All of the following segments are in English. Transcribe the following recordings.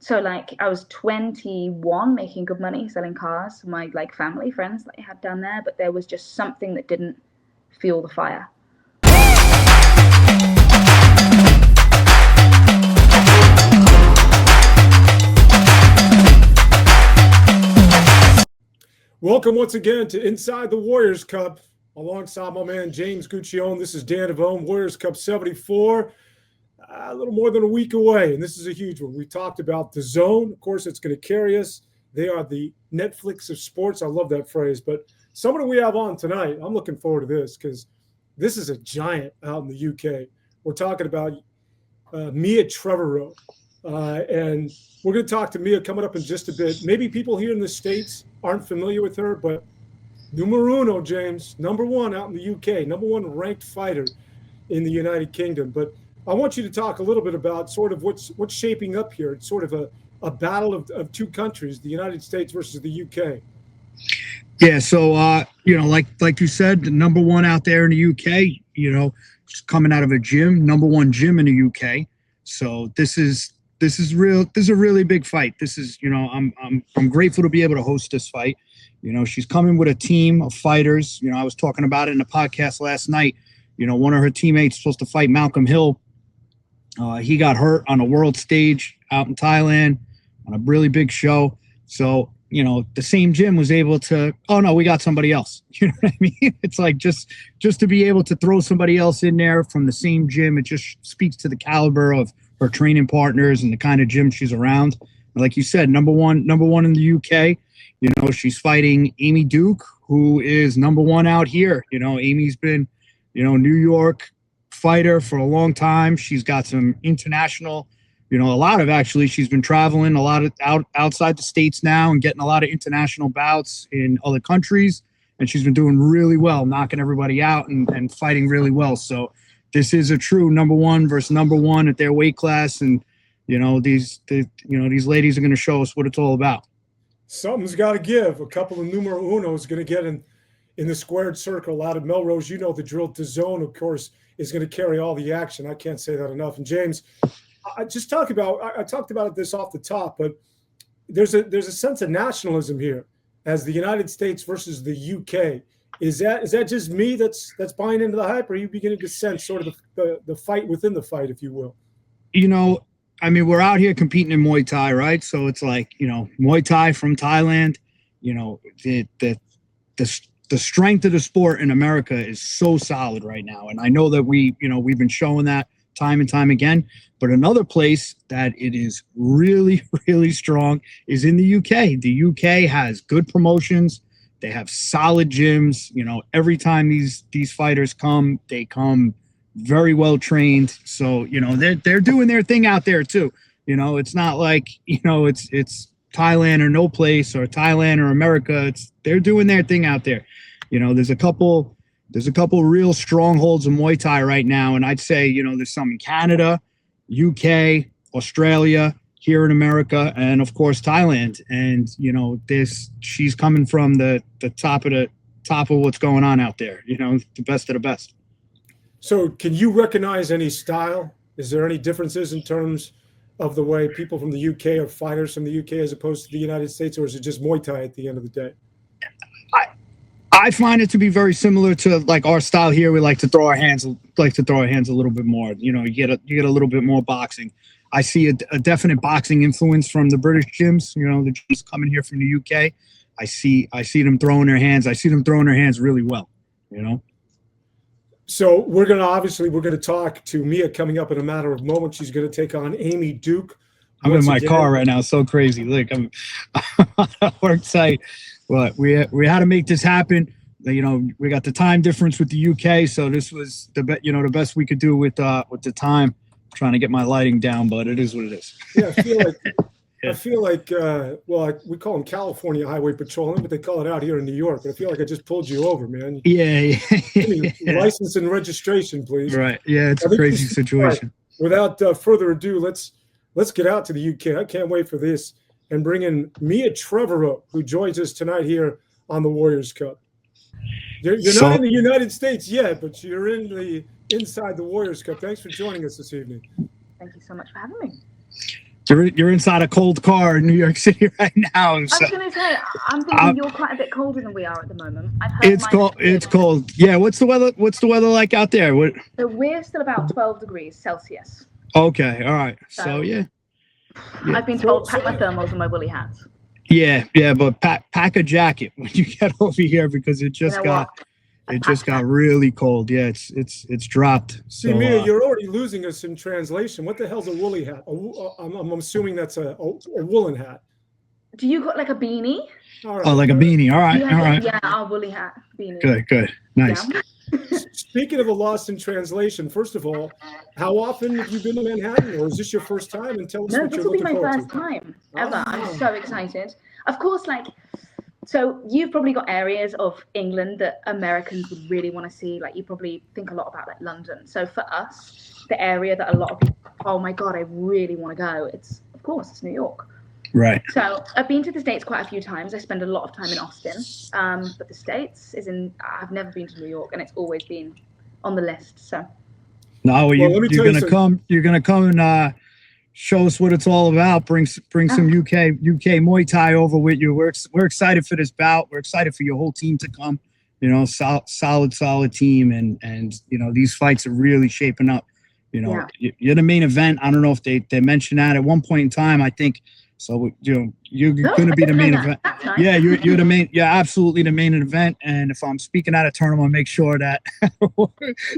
So like I was 21 making good money selling cars. My like family, friends that I had down there, but there was just something that didn't fuel the fire. Welcome once again to Inside the Warriors Cup. Alongside my man James Guccione, this is Dan Devone, Warriors Cup 74. A little more than a week away, and this is a huge one. We talked about the zone. Of course, it's going to carry us. They are the Netflix of sports. I love that phrase. But somebody we have on tonight, I'm looking forward to this because this is a giant out in the UK. We're talking about Mia Trevorrow. And we're going to talk to Mia coming up in just a bit. Maybe people here in the States aren't familiar with her, but numero uno, James, number one out in the UK, number one ranked fighter in the United Kingdom. But I want you to talk a little bit about sort of what's shaping up here. It's sort of a battle of two countries, the United States versus the UK. Yeah, so like you said, the number one out there in the UK, just coming out of a gym, number one gym in the UK. So this is real. This is a really big fight. This is, I'm grateful to be able to host this fight. She's coming with a team of fighters. I was talking about it in the podcast last night. One of her teammates supposed to fight Malcolm Hill. He got hurt on a world stage out in Thailand on a really big show. So, the same gym was able to, oh no, we got somebody else. You know what I mean? It's like just to be able to throw somebody else in there from the same gym, it just speaks to the caliber of her training partners and the kind of gym she's around. Like you said, number one in the UK. She's fighting Amy Duke, who is number one out here. Amy's been, New York fighter for a long time. She's got some international, she's been traveling a lot of outside the States now and getting a lot of international bouts in other countries. And she's been doing really well, knocking everybody out and fighting really well. So this is a true number one versus number one at their weight class. And, these ladies are going to show us what it's all about. Something's got to give. A couple of numero unos going to get in the squared circle out of Melrose. You know the drill. The zone, of course, is going to carry all the action. I can't say that enough. And James, I talked about this off the top, but there's a sense of nationalism here as the United States versus the UK. Is that just me that's buying into the hype, or are you beginning to sense sort of the fight within the fight, if you will? We're out here competing in Muay Thai, right? So it's like, Muay Thai from Thailand, the strength of the sport in America is so solid right now. And I know that we've been showing that time and time again. But another place that it is really, really strong is in the UK. The UK has good promotions. They have solid gyms. Every time these fighters come, they come very well trained. So, they're doing their thing out there too. It's not like, it's Thailand or no place or Thailand or America. They're doing their thing out there. There's a couple real strongholds of Muay Thai right now. And I'd say, there's some in Canada, UK, Australia, here in America, and of course, Thailand. And, she's coming from the top of what's going on out there, the best of the best. So can you recognize any style? Is there any differences in terms of the way people from the UK are fighters from the UK as opposed to the United States, or is it just Muay Thai at the end of the day? I find it to be very similar to like our style here. We like to throw our hands a little bit more. You get a little bit more boxing. I see a definite boxing influence from the British gyms. The gyms coming here from the UK. I see them throwing their hands. I see them throwing their hands really well. So we're going to talk to Mia coming up in a matter of moments. She's going to take on Amy Duke. I'm in my car right now. So crazy. Look, I'm on a work site. But we had to make this happen. We got the time difference with the UK, so this was the best we could do with the time. I'm trying to get my lighting down, but it is what it is. Yeah, I feel like we call them California Highway Patrolling, but they call it out here in New York. But I feel like I just pulled you over, man. Yeah. License and registration, please. Right. Yeah, it's a crazy situation. Right. Without further ado, let's get out to the UK. I can't wait for this. And bring in Mia Trevorrow, who joins us tonight here on the Warriors Cup. You're not in the United States yet, but you're inside the Warriors Cup. Thanks for joining us this evening. Thank you so much for having me. You're inside a cold car in New York City right now. I was So going to say, I'm thinking you're quite a bit colder than we are at the moment. I've heard it's cold. It's cold. Yeah. What's the weather? What's the weather like out there? What? So we're still about 12 degrees Celsius. Okay. All right. So yeah. I've been told pack my thermals and my woolly hats. Yeah, but pack a jacket when you get over here because it just got really cold. Yeah, it's dropped. See, Mia, you're already losing us in translation. What the hell's a woolly hat? I'm assuming that's a woolen hat. Do you got like a beanie? Right. Oh, like a beanie. All right. Yeah, our woolly hat beanie. Good. Nice. Yeah. Speaking of a lost in translation, first of all, how often have you been to Manhattan, or is this your first time? And tell us what you're looking forward to. No, this will be my first time ever. I'm so excited. Of course, so you've probably got areas of England that Americans would really want to see. Like you probably think a lot about like London. So for us, the area that a lot of people, oh my God, I really want to go. It's New York. Right. So I've been to the States quite a few times. I spend a lot of time in Austin, but the States I've never been to New York, and it's always been on the list. So. No, you're gonna come. You're gonna come and show us what it's all about. Bring some UK Muay Thai over with you. We're excited for this bout. We're excited for your whole team to come. You know, solid team, and you know these fights are really shaping up. You know, you're the main event. I don't know if they mentioned that at one point in time. I think. So you're going to be the main event. Nice. Yeah, you're the main. Yeah, absolutely the main event. And if I'm speaking at a tournament, make sure that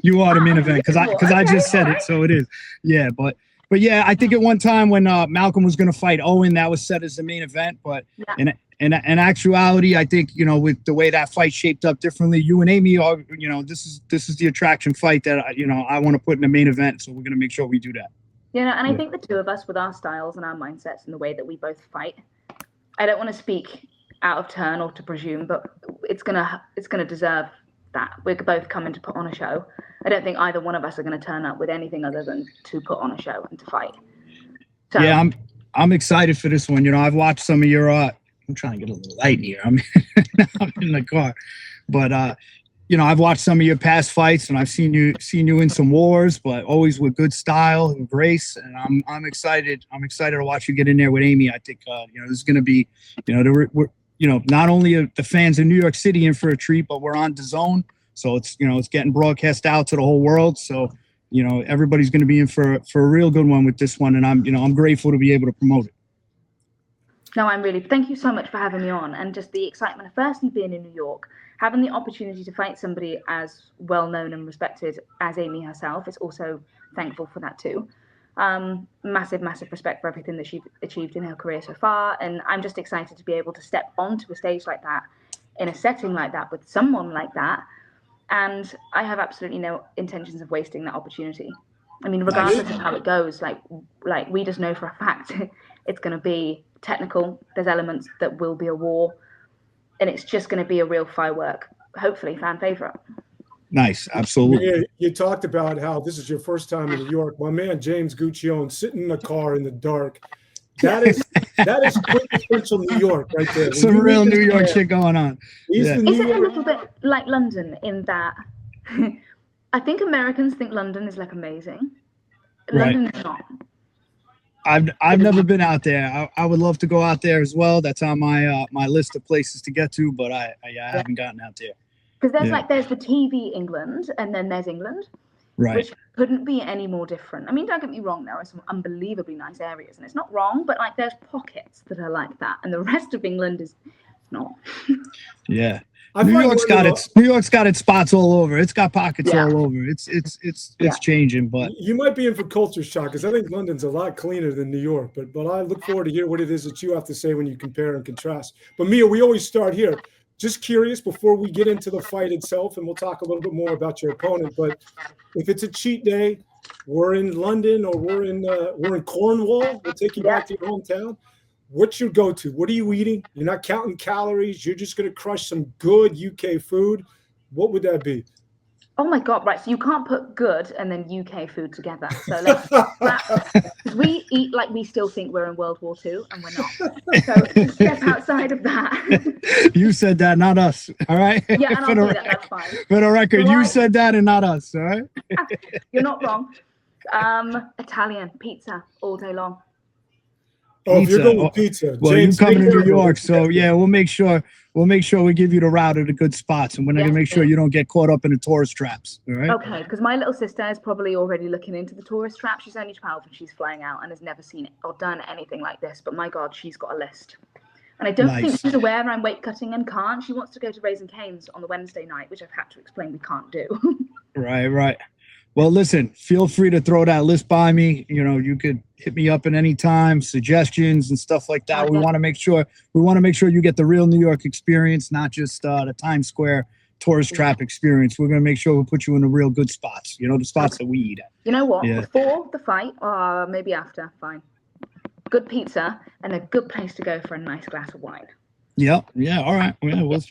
you are the main event because I just said it, so it is. Yeah, but yeah, I think at one time when Malcolm was going to fight Owen, that was set as the main event. But in actuality, I think with the way that fight shaped up differently, you and Amy are this is the attraction fight that I want to put in the main event. So we're going to make sure we do that. I think the two of us with our styles and our mindsets and the way that we both fight, I don't want to speak out of turn or to presume, but it's gonna deserve that. We're both coming to put on a show. I don't think either one of us are going to turn up with anything other than to put on a show and to fight. So, yeah, I'm excited for this one. I've watched some of your I'm trying to get a little light here. I'm in the car, but I've watched some of your past fights and I've seen you in some wars, but always with good style and grace. And I'm excited. I'm excited to watch you get in there with Amy. I think this is going to be not only the fans in New York City in for a treat, but we're on DAZN, so it's getting broadcast out to the whole world. So everybody's going to be in for a real good one with this one, and I'm grateful to be able to promote it. No, thank you so much for having me on, and just the excitement of firstly being in New York. Having the opportunity to fight somebody as well-known and respected as Amy herself is also thankful for that too. Massive respect for everything that she's achieved in her career so far. And I'm just excited to be able to step onto a stage like that, in a setting like that, with someone like that. And I have absolutely no intentions of wasting that opportunity. I mean, regardless of how it goes, like we just know for a fact it's going to be technical. There's elements that will be a war. And it's just going to be a real firework, hopefully fan favorite. Nice, absolutely. Yeah, you talked about how this is your first time in New York. My man James Guccione sitting in a car in the dark. That is quintessential New York right there. Some real New York shit going on. Is it a little bit like London in that I think Americans think London is like amazing. Right. London is not. I've never been out there. I would love to go out there as well. That's on my my list of places to get to, but I haven't gotten out there. Because there's the TV England, and then there's England, right? Which couldn't be any more different. I mean, don't get me wrong, there are some unbelievably nice areas, and it's not wrong, but there's pockets that are like that, and the rest of England is not. Yeah. New York's got its spots all over. It's got pockets all over. It's changing, but you might be in for culture shock because I think London's a lot cleaner than New York. But I look forward to hear what it is that you have to say when you compare and contrast. But Mia, we always start here. Just curious before we get into the fight itself, and we'll talk a little bit more about your opponent. But if it's a cheat day, we're in London or we're in Cornwall. We'll take you back to your hometown. What's your go-to? What are you eating? You're not counting calories. You're just going to crush some good UK food. What would that be? Oh my God! Right, so you can't put good and then UK food together. So we eat like we still think we're in World War II, and we're not. So step outside of that. You said that, not us. All right. Yeah, and I'll say that. That's fine. For the record, you said that and not us. All right. You're not wrong. Italian pizza all day long. Oh, if you're pizza. going with pizza, Well, James, you coming to take New care of York, it. so yeah, we'll make sure we give you the route of the good spots, and we're gonna make sure you don't get caught up in the tourist traps. All right? Okay, because my little sister is probably already looking into the tourist trap. She's only 12 and she's flying out and has never seen it or done anything like this. But my God, she's got a list. And I don't think she's aware I'm weight cutting and can't. She wants to go to Raising Cane's on the Wednesday night, which I've had to explain we can't do. Right. Well, listen, feel free to throw that list by me. You know, you could hit me up at any time, suggestions and stuff like that. We want to make sure you get the real New York experience, not just the Times Square tourist trap experience. We're going to make sure we put you in the real good spots, you know, the spots that we eat at. You know what? Before the fight, or maybe after, fine. Good pizza and a good place to go for a nice glass of wine. Yeah. All right. Yeah, we'll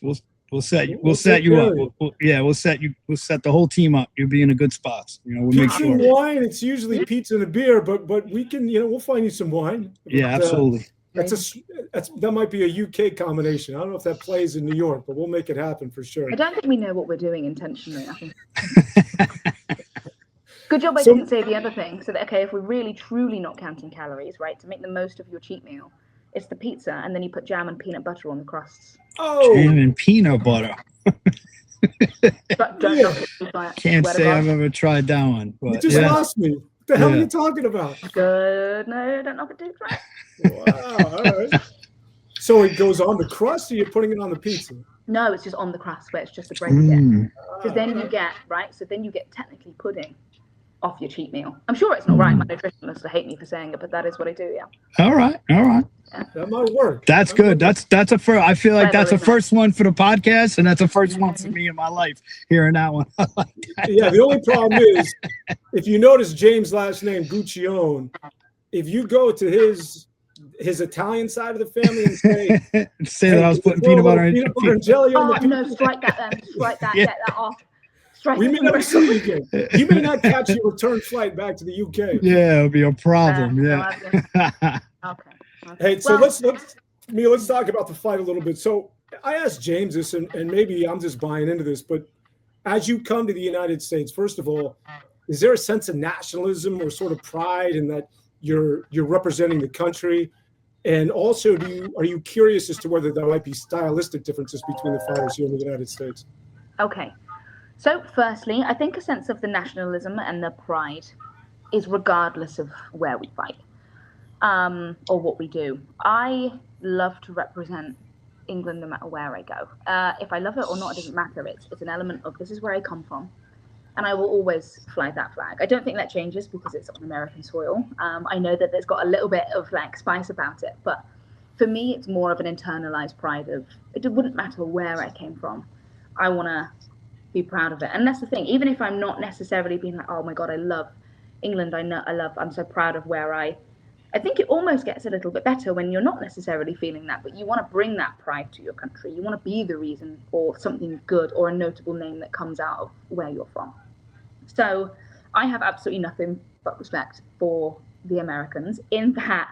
set you up. We'll set the whole team up. You'll be in a good spot. You know, we'll make Pizza sure. and wine, it's usually pizza and a beer, but we can, you know, we'll find you some wine. Yeah, absolutely. That might be a UK combination. I don't know if that plays in New York, but we'll make it happen for sure. I don't think we know what we're doing intentionally. I think. Good job I didn't say the other thing. So that, okay, if we're really truly not counting calories, right, to make the most of your cheat meal, it's the pizza, and then you put jam and peanut butter on the crusts. Oh, jam and peanut butter. Can't say I've ever tried that one. But, you just lost me. What the hell are you talking about? Good. No, don't knock it too far. Wow. All right. So it goes on the crust, or you're putting it on the pizza? No, it's just on the crust where it's just the bread bit. Because then you get, right, so then you get technically pudding off your cheat meal. I'm sure it's not right. My nutritionists will hate me for saying it, but that is what I do, yeah. All right. Yeah. That might work. That's good. That's a first. I feel like that's a first one for the podcast, and that's a first one for me in my life, hearing that one. Yeah, the only problem is, if you notice James' last name, Guccione, if you go to his Italian side of the family and say that I was putting peanut butter and jelly on the pizza. No, strike that then. Strike that. Get that off. We may never see you again. You may not catch your return flight back to the UK. Yeah, it'll be a problem. Okay. Hey, so let's talk about the fight a little bit. So I asked James this, and maybe I'm just buying into this, but as you come to the United States, first of all, is there a sense of nationalism or sort of pride in that you're representing the country? And also, are you curious as to whether there might be stylistic differences between the fighters here in the United States? Okay. So firstly, I think a sense of the nationalism and the pride is regardless of where we fight or what we do. I love to represent England no matter where I go. If I love it or not, it doesn't matter. It's an element of this is where I come from. And I will always fly that flag. I don't think that changes because it's on American soil. I know that there's got a little bit of like spice about it, but for me, it's more of an internalized pride of it wouldn't matter where I came from. I want to be proud of it. And that's the thing, even if I'm not necessarily being like, oh my God, I love England. I'm so proud of where I think it almost gets a little bit better when you're not necessarily feeling that, but you want to bring that pride to your country. You want to be the reason for something good or a notable name that comes out of where you're from. So I have absolutely nothing but respect for the Americans in that.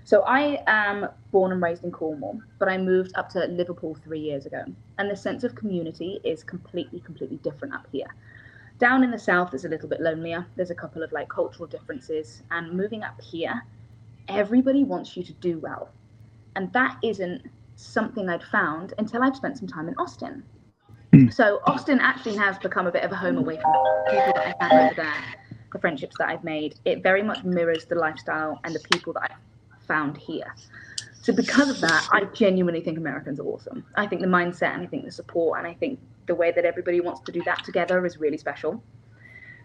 So I am born and raised in Cornwall, but I moved up to Liverpool 3 years ago. And the sense of community is completely different up here. Down in the south is a little bit lonelier. There's a couple of like cultural differences. And moving up here, everybody wants you to do well. And that isn't something I'd found until I've spent some time in Austin. So Austin actually has become a bit of a home away from the people that I have over there, the friendships that I've made. It very much mirrors the lifestyle and the people that I've found here. So because of that, I genuinely think Americans are awesome. I think the mindset and I think the support and I think the way that everybody wants to do that together is really special.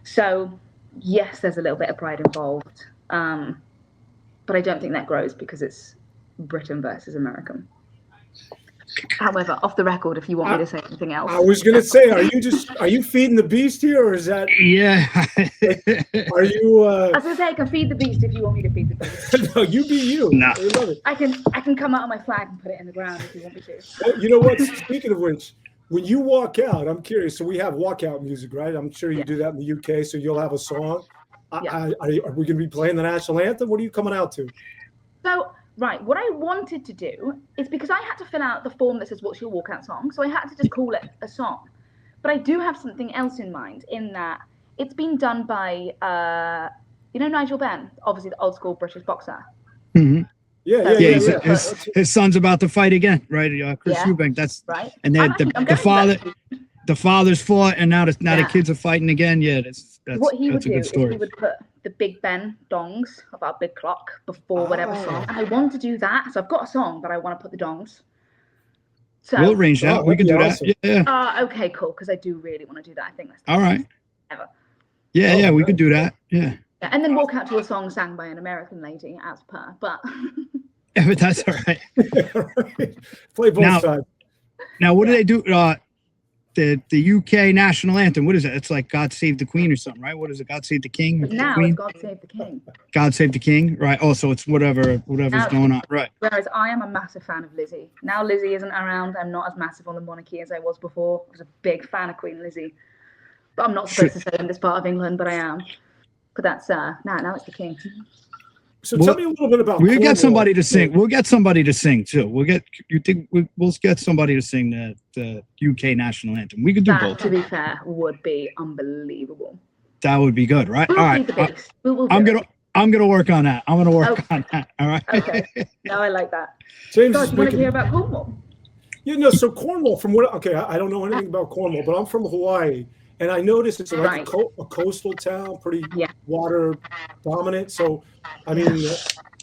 So yes, there's a little bit of pride involved. But I don't think that grows because it's Britain versus American. However, off the record, if you want me to say anything else. I was going to say, are you feeding the beast here, or is that? Yeah. Are you? I was going to say, I can feed the beast if you want me to feed the beast. No, you be you. No. I love it. I can come out on my flag and put it in the ground if you want me to. You know what? Speaking of which, when you walk out, I'm curious. So we have walkout music, right? I'm sure you do that in the UK. So you'll have a song. Are we going to be playing the national anthem? What are you coming out to? So. Right, what I wanted to do is because I had to fill out the form that says what's your walkout song, so I had to just call it a song. But I do have something else in mind in that it's been done by, Nigel Benn, obviously the old school British boxer. Mm-hmm. Yeah, His son's about to fight again, right? Chris Eubank. That's right. And then the fathers fought, and now the kids are fighting again. Yeah, that's what he would a do good story. is he would put the Big Ben dongs of our big clock before whatever song, and I want to do that. So I've got a song, but I want to put the dongs. So we'll arrange that. We can do awesome. that. Yeah. Okay, cool. Because I do really want to do that. I think that's all right. Ever. Yeah, we could do that. Yeah. And then walk out to a song sang by an American lady, as per. But yeah, but that's all right. Play both sides. Now, what do they do? The UK national anthem. What is it? It's like "God Save the Queen" or something, right? What is it? "God Save the King." But now it's "God Save the King." God Save the King, right? Oh, so it's whatever's going on, right? Whereas I am a massive fan of Lizzie. Now Lizzie isn't around. I'm not as massive on the monarchy as I was before. I was a big fan of Queen Lizzie, but I'm not supposed to say in this part of England, but I am. But that's now it's the King. So tell me a little bit about. We'll get somebody to sing. We'll get somebody to sing too. We'll get somebody to sing the UK national anthem. We could do both. To be fair, would be unbelievable. That would be good, right? All right. I'm gonna work on that. I'm gonna work on that. All right. Okay. No, I like that. James, you want to hear about Cornwall? Yeah, no. So Cornwall, I don't know anything about Cornwall, but I'm from Hawaii. And I noticed it's like a coastal town, pretty water dominant. So, I mean,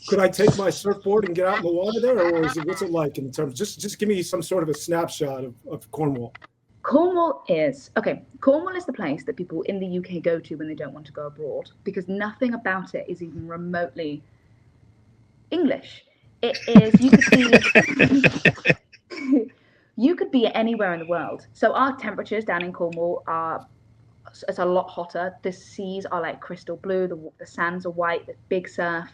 could I take my surfboard and get out in the water there, or what's it like in terms? Just give me some sort of a snapshot of Cornwall. Cornwall is the place that people in the UK go to when they don't want to go abroad, because nothing about it is even remotely English. It is you could be anywhere in the world. So our temperatures down in Cornwall it's a lot hotter. The seas are like crystal blue. The sands are white. There's big surf.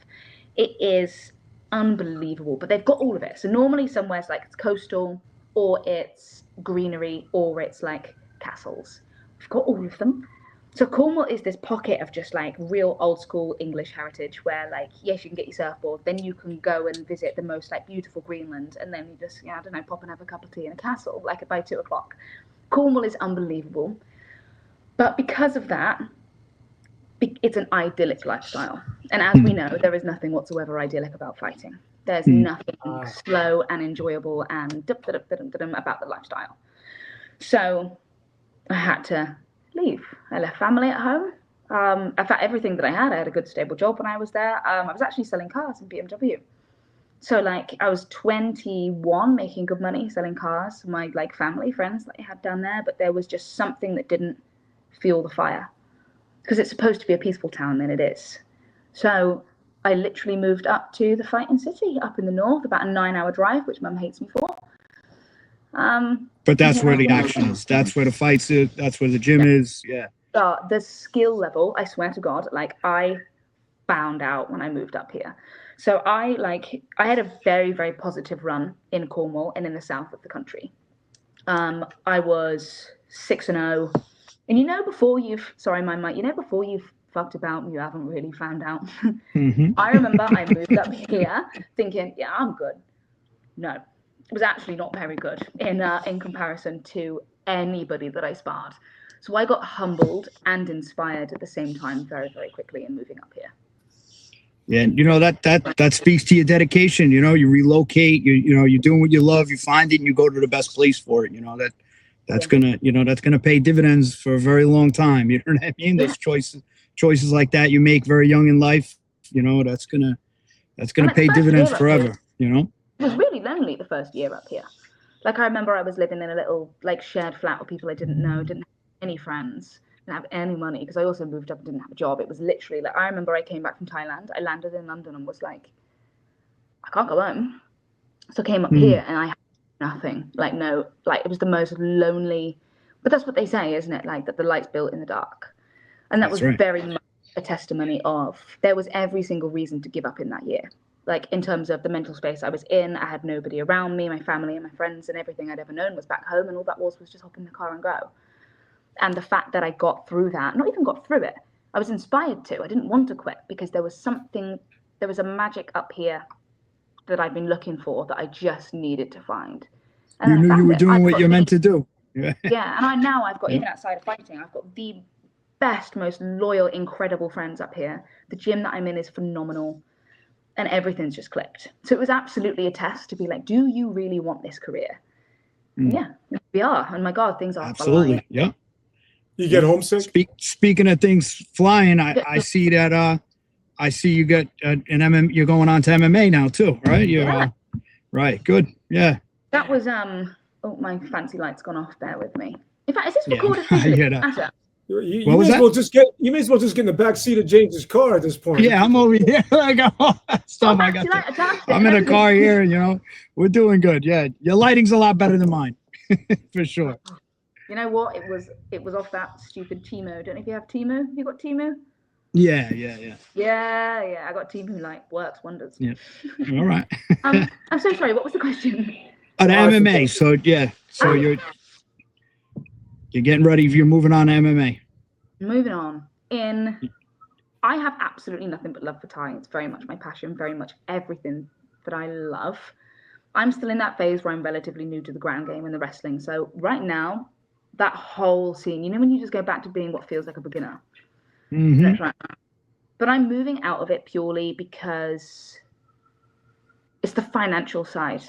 It is unbelievable. But they've got all of it. So normally somewhere's like it's coastal, or it's greenery, or it's like castles. We've got all of them. So Cornwall is this pocket of just like real old school English heritage where like, yes, you can get your surfboard, then you can go and visit the most like beautiful Greenland, and then you just, I don't know, pop and have a cup of tea in a castle like by 2:00. Cornwall is unbelievable. But because of that, it's an idyllic lifestyle. And as we know, there is nothing whatsoever idyllic about fighting. There's nothing slow and enjoyable and about the lifestyle. So I had to leave. I left family at home. In fact, everything that I had a good stable job when I was there. I was actually selling cars in BMW. So like I was 21 making good money selling cars to my like family, friends that I had down there, but there was just something that didn't fuel the fire, because it's supposed to be a peaceful town, and it is. So I literally moved up to the fighting city up in the north, about a 9-hour drive, which Mum hates me for. But that's where the action is. That's where the fights is. That's where the gym is. Yeah. The skill level, I swear to God, like I found out when I moved up here. So I had a very, very positive run in Cornwall and in the south of the country. I was 6-0. And before you've fucked about, you haven't really found out. I remember I moved up here thinking, yeah, I'm good. No, it was actually not very good in comparison to anybody that I sparred. So I got humbled and inspired at the same time very, very quickly in moving up here. Yeah, that speaks to your dedication. You relocate. You're doing what you love. You find it, and you go to the best place for it. That's gonna pay dividends for a very long time. You know what I mean? Those choices like that you make very young in life. That's gonna pay dividends forever. It was really lonely the first year up here. Like I remember I was living in a little like shared flat with people I didn't know, didn't have any friends, didn't have any money, because I also moved up and didn't have a job. It was literally like, I remember I came back from Thailand. I landed in London and was like, I can't go home. So I came up here and I had nothing. It was the most lonely, but that's what they say, isn't it? Like that the light's built in the dark. And that was very much a testimony of, there was every single reason to give up in that year. Like in terms of the mental space I was in, I had nobody around me. My family and my friends and everything I'd ever known was back home, and all that was just hop in the car and go. And the fact that I got through that, not even got through it, I was inspired to. I didn't want to quit, because there was a magic up here that I've been looking for that I just needed to find. And you knew you were doing what you're meant to do. Yeah, and I've got, even outside of fighting, I've got the best, most loyal, incredible friends up here. The gym that I'm in is phenomenal. and everything's just clicked. So it was absolutely a test to be like, do you really want this career? Yeah, we are. And my God, things are Absolutely. flying. Yeah. You get homesick? Speaking of things flying, I see that I see you got you're going on to MMA now too, right? You're right. Good. Yeah. That was oh, my fancy light's gone off. Bear with me. In fact, is this Yeah, recorded? I hear that. You What was may as that? well just get in the back seat of James's car at this point. Yeah, I'm over here. I got all that stuff. Oh, fancy light attached I'm in a and car everything. here, you know. We're doing good. Yeah. Your lighting's a lot better than mine. For sure. You know what? It was off that stupid Timo. Don't know if you have Timo. Have you got Timo? Yeah. Yeah. I got Timo light. Works wonders. Yeah. All right. I'm so sorry. What was the question? The MMA. So yeah. So you're getting ready. You're moving on to MMA. Moving on. I have absolutely nothing but love for Thai. It's very much my passion. Very much everything that I love. I'm still in that phase where I'm relatively new to the ground game and the wrestling. So right now, that whole scene, you know, when you just go back to being what feels like a beginner. That's right. But I'm moving out of it purely because it's the financial side.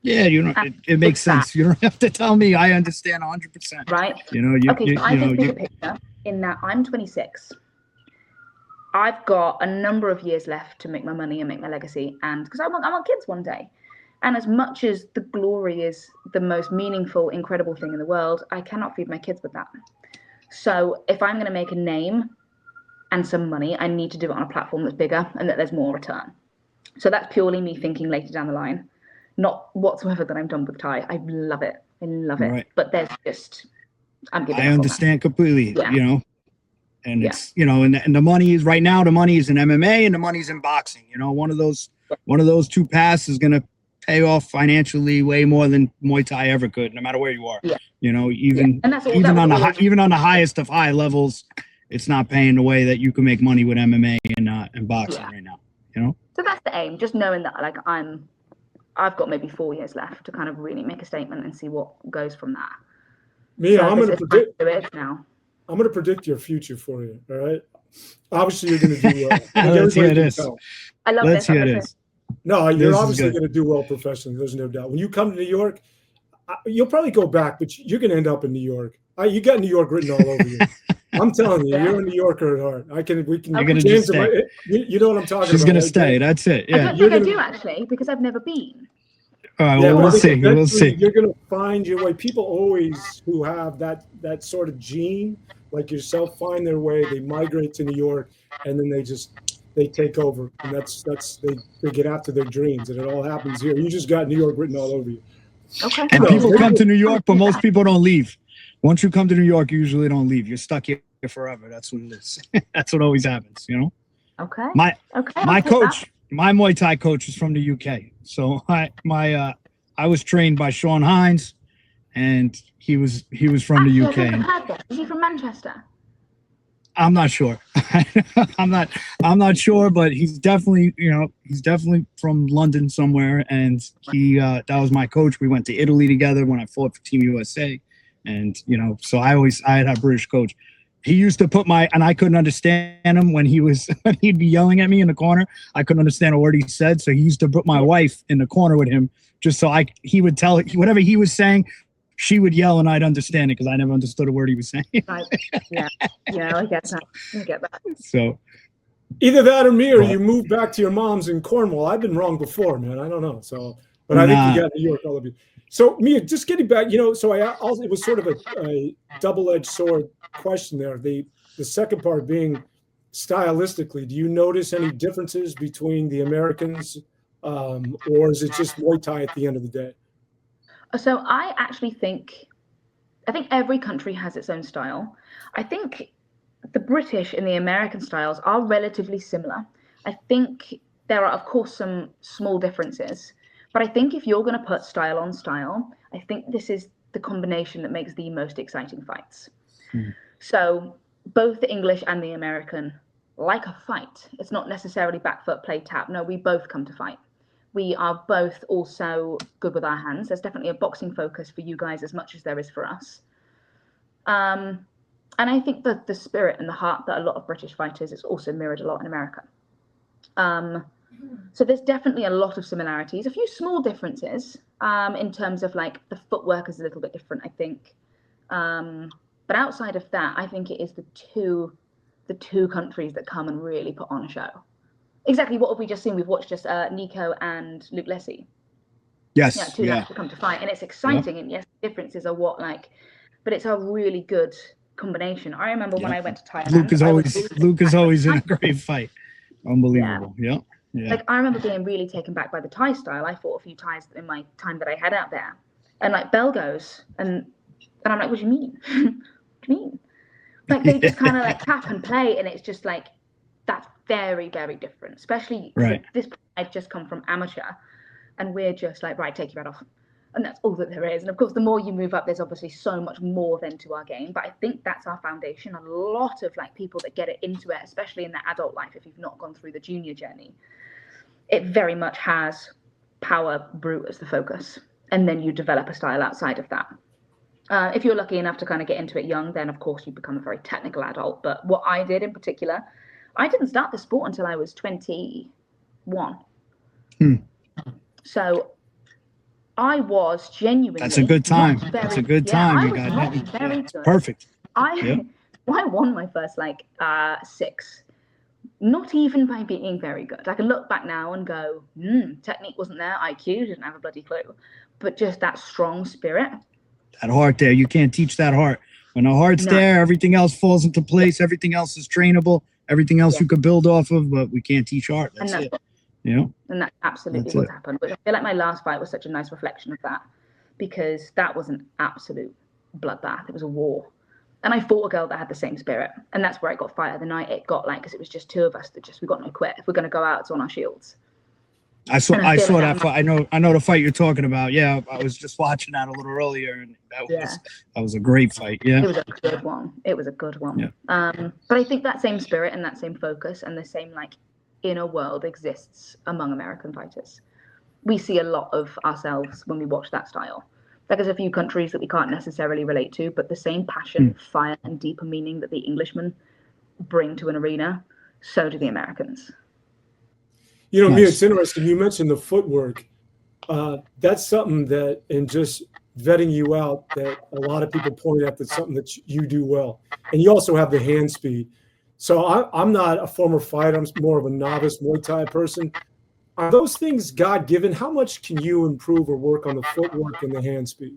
Yeah, you know, it makes sense. You don't have to tell me. I understand 100%. Right. You know, so I just think a picture in that I'm 26. I've got a number of years left to make my money and make my legacy, and because I want kids one day. And as much as the glory is the most meaningful, incredible thing in the world, I cannot feed my kids with that. So if I'm going to make a name and some money, I need to do it on a platform that's bigger and that there's more return. So that's purely me thinking later down the line, not whatsoever that I'm done with Thai. I love it. Right. But there's just, I'm giving I understand completely, you know, and it's, you know, and the money is right now, the money is in MMA and the money's in boxing. You know, one of those two paths is going to pay off financially way more than Muay Thai ever could, no matter where you are. You know, even on the highest of high levels, it's not paying the way that you can make money with MMA and boxing right now. You know. So that's the aim. Just knowing that, like, I've got maybe 4 years left to kind of really make a statement and see what goes from that. Mia, so I'm going to predict it now. I'm going to predict your future for you. All right. Obviously, you're going to do well. Let's hear this. I love Let's hear this. No, you're obviously going to do well professionally. There's no doubt. When you come to New York, you'll probably go back, but you're going to end up in New York. You got New York written all over you. I'm telling you, you're a New Yorker at heart. We can. James, you know what I'm talking about. She's going to stay. That's it. Yeah. I don't think I do actually, because I've never been. All right. Well, we'll see. We'll see. You're going to find your way. People always who have that sort of gene, like yourself, find their way. They migrate to New York, and then they take over, and that's they get after their dreams, and it all happens here. You just got New York written all over you. Okay. And people come to New York, but most people don't leave. Once you come to New York, you usually don't leave. You're stuck here forever. That's what it is. That's what always happens, you know. Okay. My coach, my Muay Thai coach, is from the UK. So I was trained by Sean Hines, and he was from the UK. Is he from Manchester? I'm not sure. I'm not sure, but he's definitely from London somewhere. And that was my coach. We went to Italy together when I fought for Team USA. And, you know, so I had a British coach. He used to and I couldn't understand him when he'd be yelling at me in the corner. I couldn't understand a word he said. So he used to put my wife in the corner with him just so he would tell whatever he was saying. She would yell and I'd understand it because I never understood a word he was saying. Right. Yeah, I get that. So either that or me, or you move back to your mom's in Cornwall. I've been wrong before, man. I don't know. So, but I think you got New York, all of you. So Mia, just getting back, you know, so it was sort of a double-edged sword question there. The second part being stylistically, do you notice any differences between the Americans, or is it just Muay Thai at the end of the day? So I think every country has its own style. I think the British and the American styles are relatively similar. I think there are, of course, some small differences, but I think if you're going to put style on style, I think this is the combination that makes the most exciting fights. So both the English and the American like a fight. It's not necessarily back foot, play, tap. No, we both come to fight. We are both also good with our hands. There's definitely a boxing focus for you guys as much as there is for us. And I think that the spirit and the heart that a lot of British fighters is also mirrored a lot in America. So there's definitely a lot of similarities, a few small differences in terms of like the footwork is a little bit different, I think. But outside of that, I think it is the two countries that come and really put on a show. Exactly what have we just seen? We've watched just Nico and Luke Lessie. Yes. Yeah, two lads to come to fight, and it's exciting. And yes, differences are what like, but it's a really good combination. I remember when I went to Thailand. Luke is always in a great fight. Unbelievable. Yeah. Like I remember being really taken back by the Thai style. I fought a few Thais in my time that I had out there, and like bell goes, and I'm like, what do you mean? What do you mean? Like they just kind of like tap and play, and it's just like that's very, very different. Especially this. I've just come from amateur, and we're just like, right, take your head off. And that's all that there is. And of course, the more you move up, there's obviously so much more then to our game. But I think that's our foundation. A lot of like people that get it into it, especially in their adult life, if you've not gone through the junior journey, it very much has power brute as the focus. And then you develop a style outside of that. If you're lucky enough to kind of get into it young, then of course you become a very technical adult. But what I did in particular, I didn't start the sport until I was 21. So I was genuinely. That's a good time. That's a good time. You got very good. Perfect. I won my first like 6, not even by being very good. I can look back now and go, technique wasn't there, IQ didn't have a bloody clue, but just that strong spirit. That heart there, you can't teach that heart. When the heart's there, everything else falls into place. Everything else is trainable. Everything else you could build off of, but we can't teach heart. That's it. And that's absolutely what happened. But I feel like my last fight was such a nice reflection of that, because that was an absolute bloodbath. It was a war. And I fought a girl that had the same spirit. And that's where I got fight of the night. It got like, because it was just two of us that we got no quit. If we're going to go out, it's on our shields. I saw that fight. I know the fight you're talking about. Yeah, I was just watching that a little earlier, and that was a great fight. Yeah, it was a good one. It was a good one. Yeah. But I think that same spirit and that same focus and the same like inner world exists among American fighters. We see a lot of ourselves when we watch that style. Like there's a few countries that we can't necessarily relate to, but the same passion, fire, and deeper meaning that the Englishmen bring to an arena, so do the Americans. You know, Mia, it's interesting. You mentioned the footwork. That's something that, in just vetting you out, that a lot of people point out that's something that you do well. And you also have the hand speed. So I'm not a former fighter. I'm more of a novice Muay Thai person. Are those things God-given? How much can you improve or work on the footwork and the hand speed?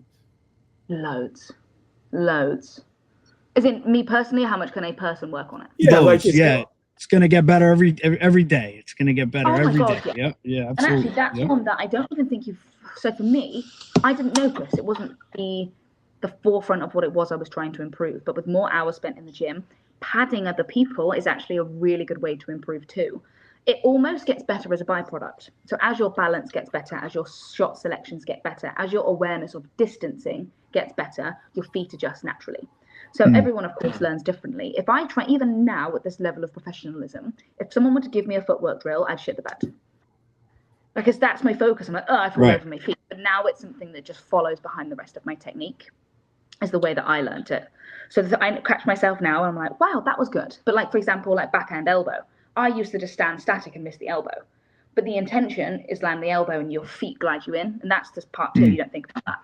Loads. As in, me personally, how much can a person work on it? Yeah, it's going to get better every day. It's going to get better every day. Yeah, absolutely. And actually, that's one that I don't even think you've... So for me, I didn't notice. It wasn't the forefront of what it was I was trying to improve. But with more hours spent in the gym, padding other people is actually a really good way to improve too. It almost gets better as a byproduct. So as your balance gets better, as your shot selections get better, as your awareness of distancing gets better, your feet adjust naturally. So everyone, of course, learns differently. If I try, even now at this level of professionalism, if someone were to give me a footwork drill, I'd shit the bed. Because that's my focus. I'm like, I fall over my feet. But now it's something that just follows behind the rest of my technique, is the way that I learned it. So I catch myself now and I'm like, wow, that was good. But like, for example, like backhand elbow, I used to just stand static and miss the elbow. But the intention is land the elbow and your feet glide you in. And that's just part 2. You don't think about that.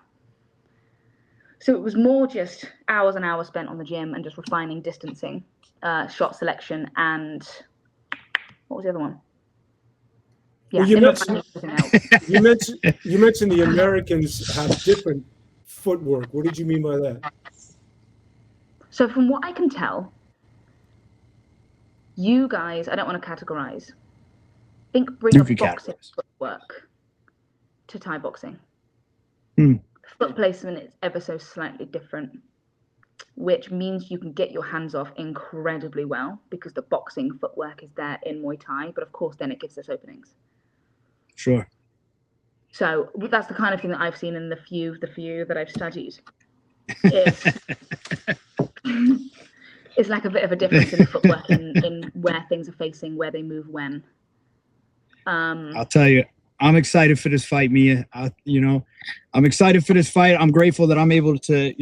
So it was more just hours and hours spent on the gym and just refining distancing, shot selection, and what was the other one? Yeah, well, you mentioned the Americans have different footwork. What did you mean by that? So from what I can tell, you guys, I don't want to categorize, bring a boxing footwork to Thai boxing. Foot placement is ever so slightly different, which means you can get your hands off incredibly well because the boxing footwork is there in Muay Thai, but of course then it gives us openings. Sure. So that's the kind of thing that I've seen in the few that I've studied. It's like a bit of a difference in the footwork in where things are facing, where they move when. I'll tell you, I'm excited for this fight, Mia. I'm excited for this fight. I'm grateful that I'm able to,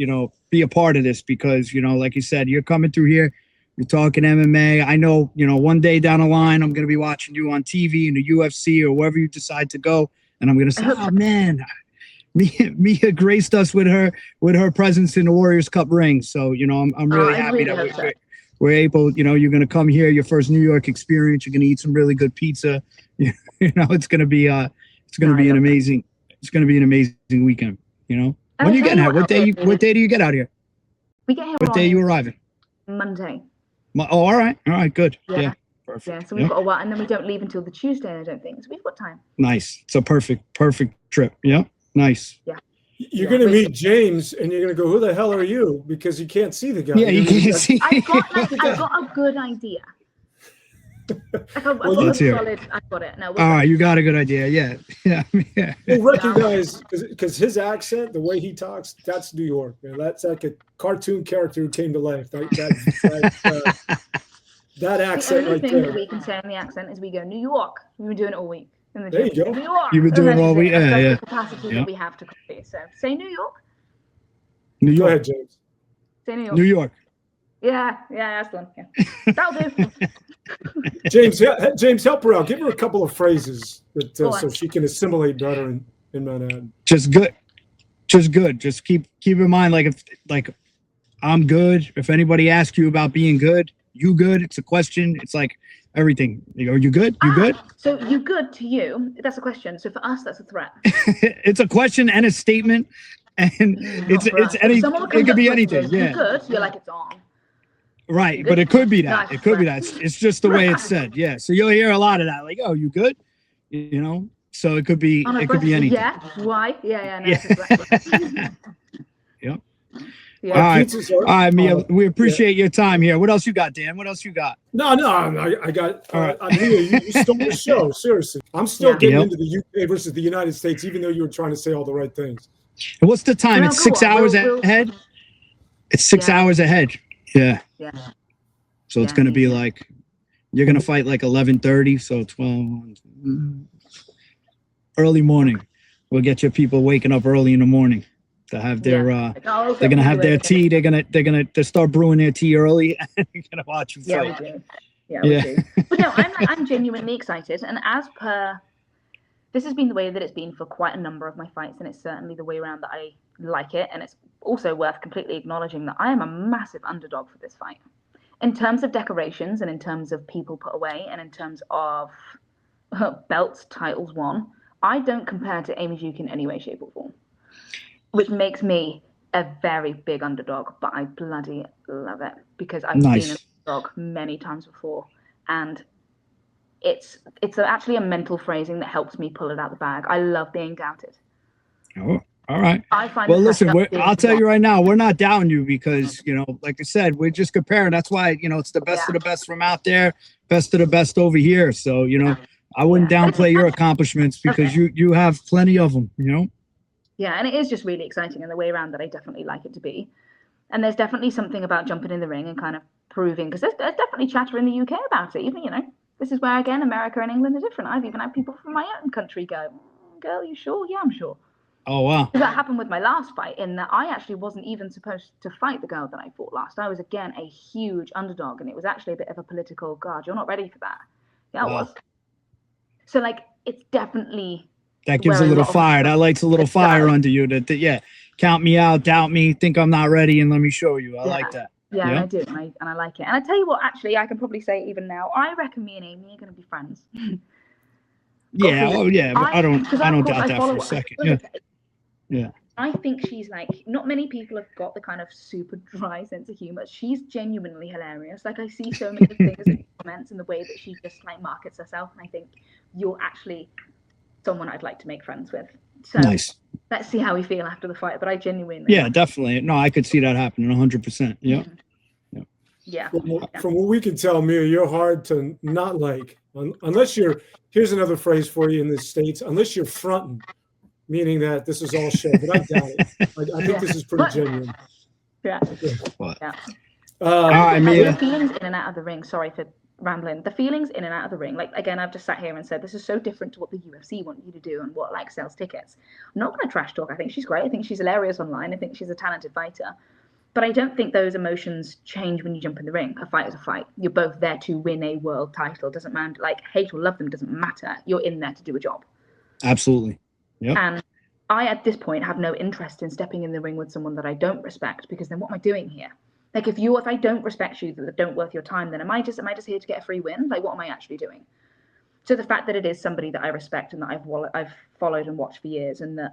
be a part of this because, like you said, you're coming through here You're talking MMA. I know, one day down the line, I'm going to be watching you on TV in the UFC or wherever you decide to go. And I'm going to say, oh, man, Mia graced us with her presence in the Warriors Cup ring. So, I'm really happy that we're able, you're going to come here, your first New York experience. You're going to eat some really good pizza. It's going to be an amazing weekend, When are you getting out? What day do you get out here? We get here. What day are you arriving? Monday. Oh, all right, good. Yeah. Perfect. Yeah, so we've got a while, and then we don't leave until the Tuesday, I don't think. So we've got time. Nice. It's a perfect trip. Yeah. Nice. Yeah. You're going to meet James, and you're going to go, who the hell are you? Because you can't see the guy. Yeah, you can't see. I've got a good idea. I've got it. No, all right, you got a good idea. Yeah. We'll recognize, because his accent, the way he talks, that's New York. Man. That's like a cartoon character who came to life. That accent the only right thing there. that we can say in the accent is we go New York. We've been doing it all week. In the There you go. New York. You've been doing it all week. Yeah. The capacity that we have to copy. So say New York. New York. Go ahead, James. Say New York. New York. Yeah, that's the one. Yeah. That'll do. James, help her out. Give her a couple of phrases that so she can assimilate better in Manhattan. Just good. Just keep in mind, like I'm good. If anybody asks you about being good, you good. It's a question. It's like everything. Are you good? You good? So you good to you? That's a question. So for us, that's a threat. It's a question and a statement, and it's any. It could be anything. Yeah. You good? You're like it's on. Right, but it could be that. It could be that. It's just the way it's said. Yeah. So you'll hear a lot of that, like, "Oh, you good?" So it could be. It could be anything. Yeah. Why? Yeah. No, Yep. Yeah. All right, Mia. We appreciate your time here. What else you got, Dan? What else you got? No. I got. All right. Mia, you stole the show. Seriously, I'm still getting into the UK versus the United States, even though you were trying to say all the right things. And what's the time? It's 6 hours ahead. It's 6 hours ahead. Yeah. So it's going to be like, you're going to fight like 11:30. So 12, early morning. We'll get your people waking up early in the morning to have their, they're going to have their tea. They're going to start brewing their tea early and they're going to watch you fight. We do. But no, I'm genuinely excited. And as per, this has been the way that it's been for quite a number of my fights. And it's certainly the way around that I like it. And it's also worth completely acknowledging that I am a massive underdog for this fight. In terms of decorations and in terms of people put away and in terms of belts, titles won, I don't compare to Amy Duke in any way, shape or form, which makes me a very big underdog, but I bloody love it because I've been an underdog many times before. And it's actually a mental phrasing that helps me pull it out the bag. I love being doubted. Oh. All right. Well, listen, I'll tell you right now, we're not doubting you because, like I said, we're just comparing. That's why, it's the best of the best from out there, best of the best over here. So, I wouldn't downplay your accomplishments because you have plenty of them, Yeah, and it is just really exciting in the way around that I definitely like it to be. And there's definitely something about jumping in the ring and kind of proving, because there's definitely chatter in the UK about it. Even, this is where, again, America and England are different. I've even had people from my own country go, girl, you sure? Yeah, I'm sure. Oh, wow. That happened with my last fight in that I actually wasn't even supposed to fight the girl that I fought last. I was, again, a huge underdog, and it was actually a bit of a political, God, you're not ready for that. Yeah, I was. So, it's definitely... That gives a little fire. That lights a little fire under you. That count me out, doubt me, think I'm not ready, and let me show you. I like that. Yeah, and I do, and I like it. And I tell you what, actually, I can probably say even now, I reckon me and Amy are going to be friends. But I don't doubt that for a second. Yeah. I think she's not many people have got the kind of super dry sense of humor. She's genuinely hilarious. I see so many things in comments and the way that she just markets herself. And I think you're actually someone I'd like to make friends with. So nice. Let's see how we feel after the fight. But I genuinely. Yeah, definitely. No, I could see that happening 100%. Yeah. Mm-hmm. Yeah. From what we can tell, Mia, you're hard to not like unless you're. Here's another phrase for you in the States. Unless you're fronting. Meaning that this is all show, but I doubt it. I think this is pretty genuine. Yeah. All right, Mia. The feelings in and out of the ring. Sorry for rambling. The feelings in and out of the ring. Again, I've just sat here and said this is so different to what the UFC want you to do and what sells tickets. I'm not going to trash talk. I think she's great. I think she's hilarious online. I think she's a talented fighter. But I don't think those emotions change when you jump in the ring. A fight is a fight. You're both there to win a world title. Doesn't matter, like hate or love them doesn't matter. You're in there to do a job. Absolutely. Yep. And I, at this point, have no interest in stepping in the ring with someone that I don't respect, because then what am I doing here? Like, if I don't respect you, that don't worth your time, then am I just here to get a free win? Like, what am I actually doing? So the fact that it is somebody that I respect and that I've followed and watched for years, and that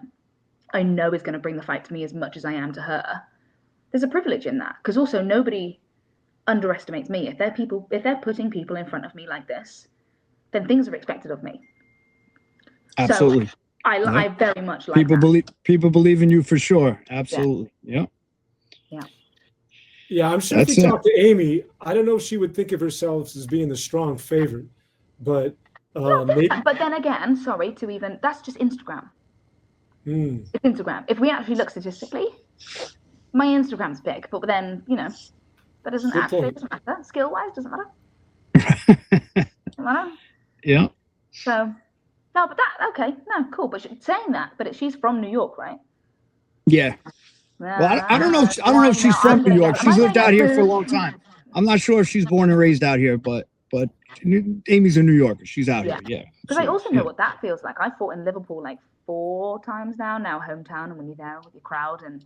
I know is going to bring the fight to me as much as I am to her, there's a privilege in that. Because also nobody underestimates me. If they're putting people in front of me like this, then things are expected of me. Absolutely. So I very much like people believe in you for sure. Absolutely. Yeah. Yeah, I'm sure if you talk to Amy, I don't know if she would think of herself as being the strong favorite, but maybe. But then again, that's just Instagram. It's Instagram. If we actually look statistically, my Instagram's big, but then that doesn't matter. Skill wise, doesn't matter. Doesn't matter. Yeah. So no, but cool. But saying that, but she's from New York, right? Yeah. Well, I don't know. I don't know if she's from New York. She's lived out here for a long time. I'm not sure if she's born and raised out here, but Amy's a New Yorker. She's out here. Yeah. Because I also know what that feels like. I fought in Liverpool like 4 times now hometown, and when you're there with your crowd, and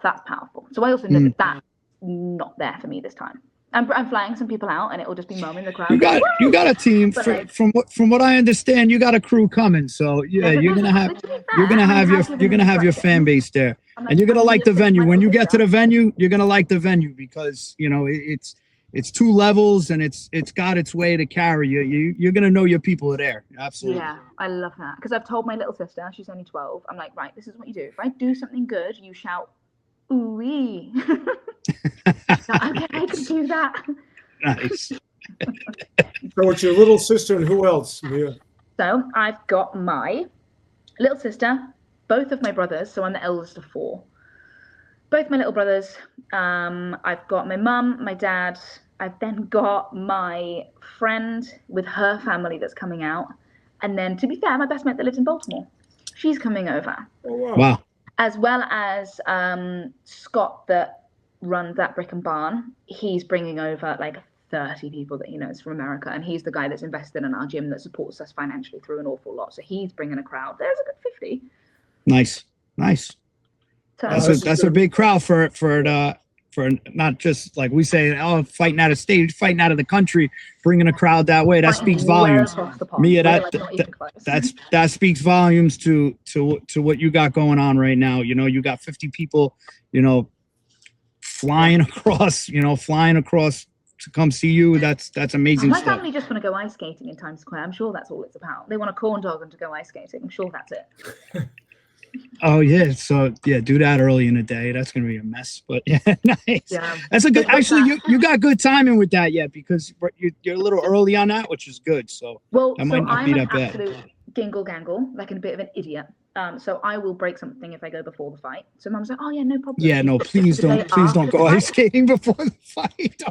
that's powerful. So I also know that that's not there for me this time. I'm flying some people out, and it will just be mom in the crowd. You got a team. From what I understand, you got a crew coming. So yeah, you're gonna have your fan base there, and you're gonna like the venue. When you get to the venue, you're gonna like the venue because it's 2 levels, and it's got its way to carry you. You're gonna know your people are there. Absolutely. Yeah, I love that, because I've told my little sister, she's only 12. I'm like, right, this is what you do. If I do something good, you shout, ooh-wee. Okay, I can do that. Nice. So it's your little sister and who else, Mia? So I've got my little sister, both of my brothers. So I'm the eldest of 4. Both my little brothers. I've got my mum, my dad. I've then got my friend with her family that's coming out. And then, to be fair, my best mate that lives in Baltimore. She's coming over. Oh, wow. Wow. As well as Scott that runs that brick and barn. He's bringing over like 30 people that he knows from America, and he's the guy that's invested in our gym, that supports us financially through an awful lot. So he's bringing a crowd. There's a good 50. Nice. So That's a big crowd for not just like we say, fighting out of state, fighting out of the country, bringing a crowd that way. That speaks volumes. Mia, that speaks volumes to what you got going on right now. You got 50 people, flying across to come see you. That's amazing my stuff. family just want to go ice skating in Times Square. I'm sure that's all it's about. They want a corn dog and to go ice skating. I'm sure that's it. Oh yeah, so yeah, do that early in the day. That's gonna be a mess, but yeah, nice. Yeah. That's a good. Actually, you got good timing with that, because you're a little early on that, which is good. So that might not be that bad. Absolute gingle gangle, like a bit of an idiot. So I will break something if I go before the fight. So Mum's like, oh yeah, no problem. Yeah, no, please don't go ice skating before the fight.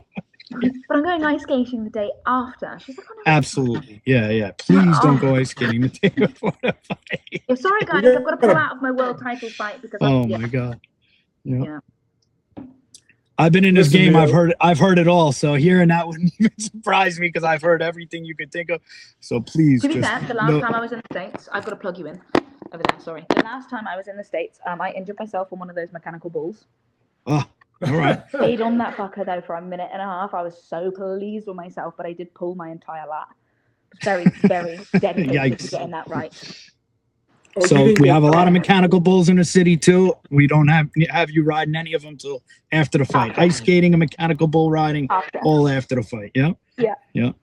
But I'm going ice skating the day after. She's like, oh, no, absolutely. Yeah. Please don't go ice skating the day before the fight. Yeah, sorry guys, I've got to pull out of my world title fight because my God. Yeah. I've been in this game. I've heard it all. So hearing that wouldn't even surprise me, because I've heard everything you could think of. So please. To be fair, the last time I was in the States, I've got to plug you in over there. Sorry. The last time I was in the States, I injured myself on one of those mechanical bulls. Oh. All right. Stayed on that fucker though for a minute and a half. I was so pleased with myself, but I did pull my entire lat. Very, very dedicated to getting that right. So we have a lot of mechanical bulls in the city too. We don't have you riding any of them till after the fight. Ice skating and mechanical bull riding all after the fight. Yeah. Yeah.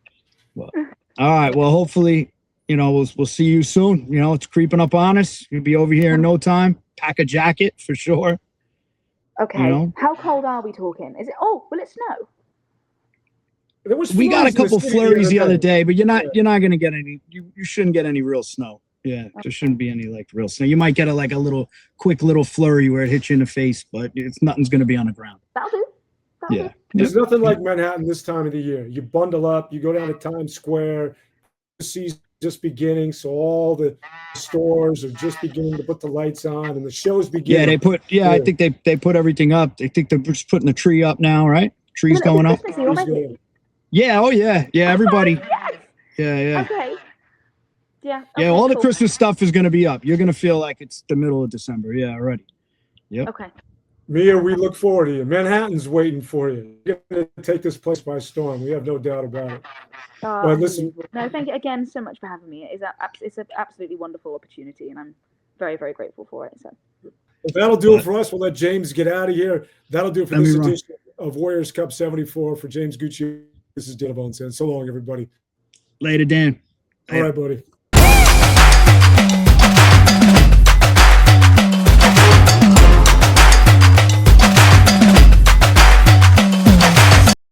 Well, all right. Well, hopefully, we'll see you soon. It's creeping up on us. You'll be over here in no time. Pack a jacket for sure. Okay. How cold are we talking? Is it? Oh, will it snow? We got a couple flurries the other day, but you're not going to get any. You shouldn't get any real snow. Yeah, there shouldn't be any real snow. You might get a little quick flurry where it hits you in the face, but nothing's going to be on the ground. That'll do. Yeah. There's nothing like Manhattan this time of the year. You bundle up, you go down to Times Square, season just beginning, so all the stores are just beginning to put the lights on, and the show's beginning. Yeah, they put. Yeah, I think they put everything up. I think they're just putting the tree up now, right? Trees going up. Yeah. Oh yeah. Yeah. Everybody. Yes. Yeah. Okay. Yeah. Yeah. All the Christmas stuff is going to be up. You're going to feel like it's the middle of December. Yeah. Already. Yep. Okay. Mia, we look forward to you. Manhattan's waiting for you. You're going to take this place by storm. We have no doubt about it. But listen. No, thank you again so much for having me. It's an absolutely wonderful opportunity, and I'm very, very grateful for it. So. That'll do it for us. We'll let James get out of here. That'll do it for this edition of Warriors Cup 74. For James Guccione, this is Dan Devone saying so long, everybody. Later, Dan. All right, buddy.